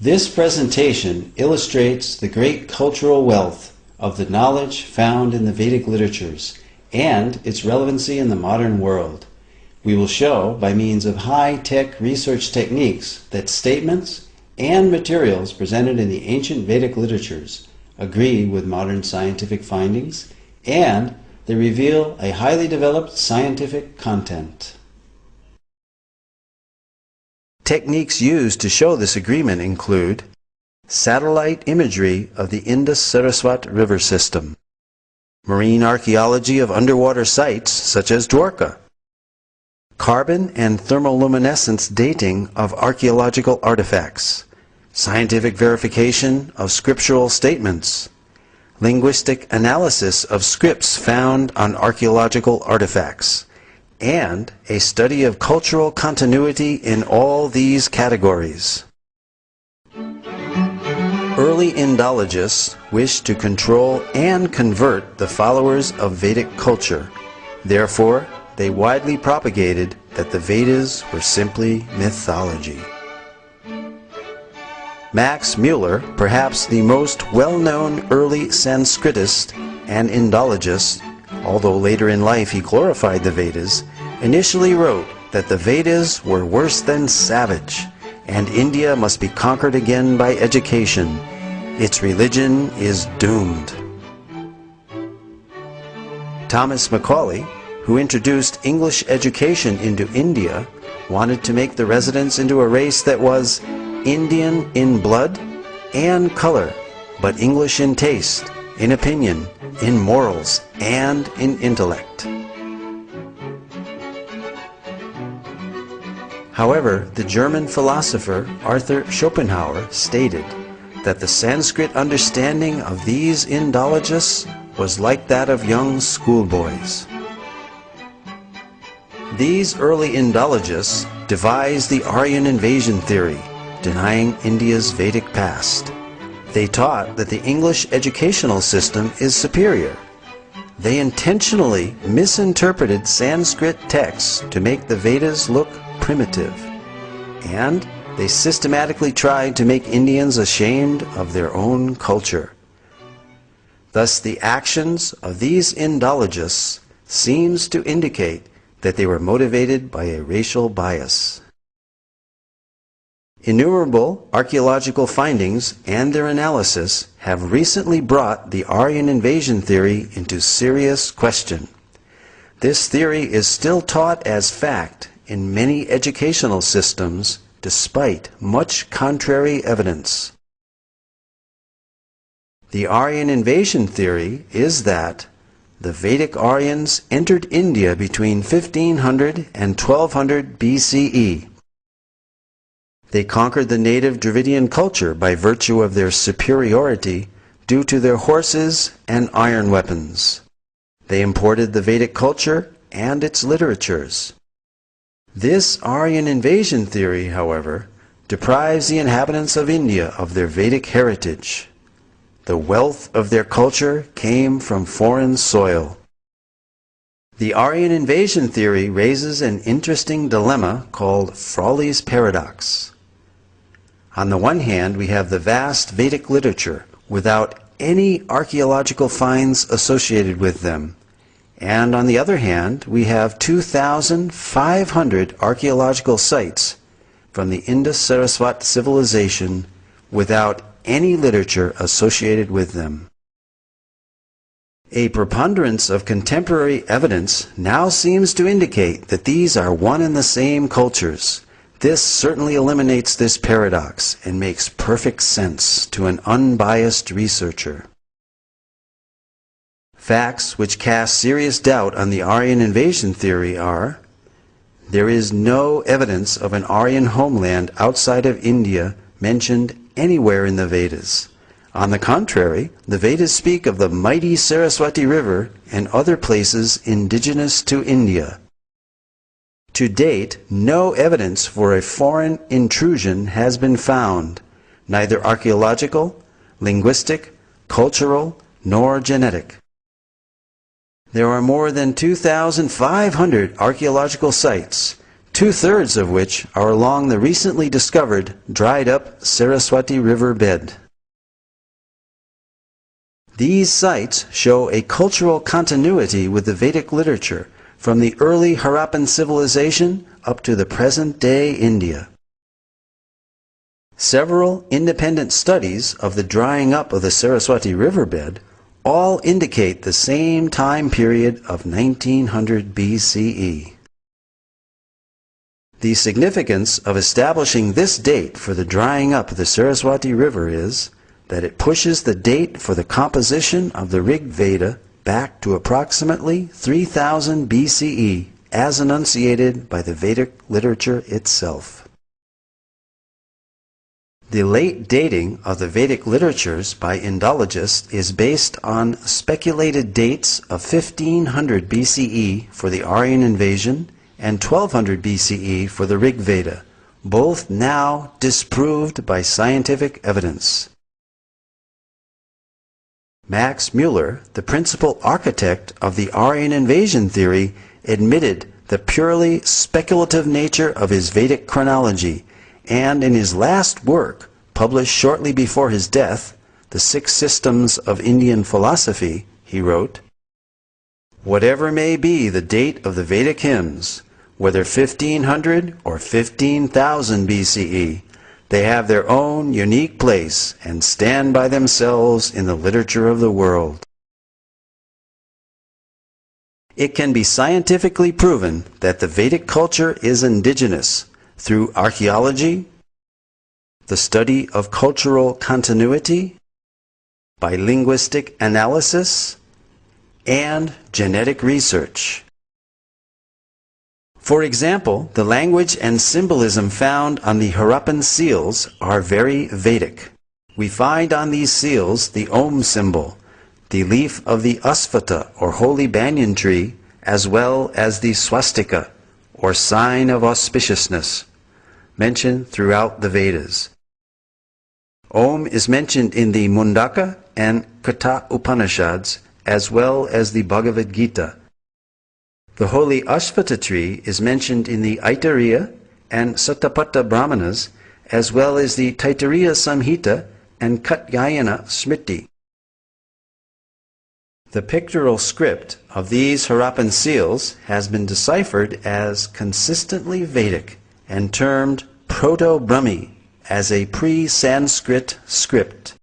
This presentation illustrates the great cultural wealth of the knowledge found in the Vedic literatures and its relevancy in the modern world. We will show, by means of high-tech research techniques, that statements and materials presented in the ancient Vedic literatures agree with modern scientific findings, and they reveal a highly developed scientific content. Techniques used to show this agreement include satellite imagery of the Indus-Saraswat river system, marine archaeology of underwater sites such as Dwarka, carbon and thermoluminescence dating of archaeological artifacts, scientific verification of scriptural statements, linguistic analysis of scripts found on archaeological artifacts, and a study of cultural continuity in all these categories. Early Indologists wished to control and convert the followers of Vedic culture. Therefore, they widely propagated that the Vedas were simply mythology. Max Muller, perhaps the most well-known early Sanskritist and Indologist, although later in life he glorified the Vedas, initially wrote that the Vedas were worse than savage, and India must be conquered again by education. Its religion is doomed. Thomas Macaulay, who introduced English education into India, wanted to make the residents into a race that was Indian in blood and color, but English in taste, in opinion, in morals, and in intellect. However, the German philosopher Arthur Schopenhauer stated that the Sanskrit understanding of these Indologists was like that of young schoolboys. These early Indologists devised the Aryan invasion theory, denying India's Vedic past. They taught that the English educational system is superior. They intentionally misinterpreted Sanskrit texts to make the Vedas look primitive, and they systematically tried to make Indians ashamed of their own culture. Thus, the actions of these Indologists seems to indicate that they were motivated by a racial bias. Innumerable archaeological findings and their analysis have recently brought the Aryan invasion theory into serious question. This theory is still taught as fact in many educational systems despite much contrary evidence. The Aryan invasion theory is that the Vedic Aryans entered India between 1500 and 1200 BCE. They conquered the native Dravidian culture by virtue of their superiority due to their horses and iron weapons. They imported the Vedic culture and its literatures. This Aryan invasion theory, however, deprives the inhabitants of India of their Vedic heritage. The wealth of their culture came from foreign soil. The Aryan invasion theory raises an interesting dilemma called Frawley's paradox. On the one hand, we have the vast Vedic literature without any archaeological finds associated with them. And on the other hand, we have 2,500 archaeological sites from the Indus-Saraswat civilization without any literature associated with them. A preponderance of contemporary evidence now seems to indicate that these are one and the same cultures. This certainly eliminates this paradox and makes perfect sense to an unbiased researcher. Facts which cast serious doubt on the Aryan invasion theory are: there is no evidence of an Aryan homeland outside of India mentioned anywhere in the Vedas. On the contrary, the Vedas speak of the mighty Saraswati River and other places indigenous to India. To date, no evidence for a foreign intrusion has been found, neither archaeological, linguistic, cultural, nor genetic. There are more than 2,500 archaeological sites, 2/3 of which are along the recently discovered dried-up Saraswati River bed. These sites show a cultural continuity with the Vedic literature from the early Harappan civilization up to the present-day India. Several independent studies of the drying up of the Saraswati riverbed all indicate the same time period of 1900 BCE. The significance of establishing this date for the drying up of the Saraswati River is that it pushes the date for the composition of the Rig Veda back to approximately 3000 BCE as enunciated by the Vedic literature itself. The late dating of the Vedic literatures by Indologists is based on speculated dates of 1500 BCE for the Aryan invasion and 1200 BCE for the Rig Veda, both now disproved by scientific evidence. Max Muller, the principal architect of the Aryan invasion theory, admitted the purely speculative nature of his Vedic chronology, and in his last work, published shortly before his death, The Six Systems of Indian Philosophy, he wrote, "Whatever may be the date of the Vedic hymns, whether 1500 or 15,000 BCE, they have their own unique place and stand by themselves in the literature of the world." It can be scientifically proven that the Vedic culture is indigenous through archaeology, the study of cultural continuity, by linguistic analysis, and genetic research. For example, the language and symbolism found on the Harappan seals are very Vedic. We find on these seals the Om symbol, the leaf of the Asvata or holy banyan tree, as well as the swastika or sign of auspiciousness, mentioned throughout the Vedas. Om is mentioned in the Mundaka and Katha Upanishads, as well as the Bhagavad Gita. The holy Ashvata tree is mentioned in the Aitareya and Satapatha Brahmanas, as well as the Taittiriya Samhita and Katyayana Smriti. The pictorial script of these Harappan seals has been deciphered as consistently Vedic and termed Proto-Brahmi as a pre-Sanskrit script.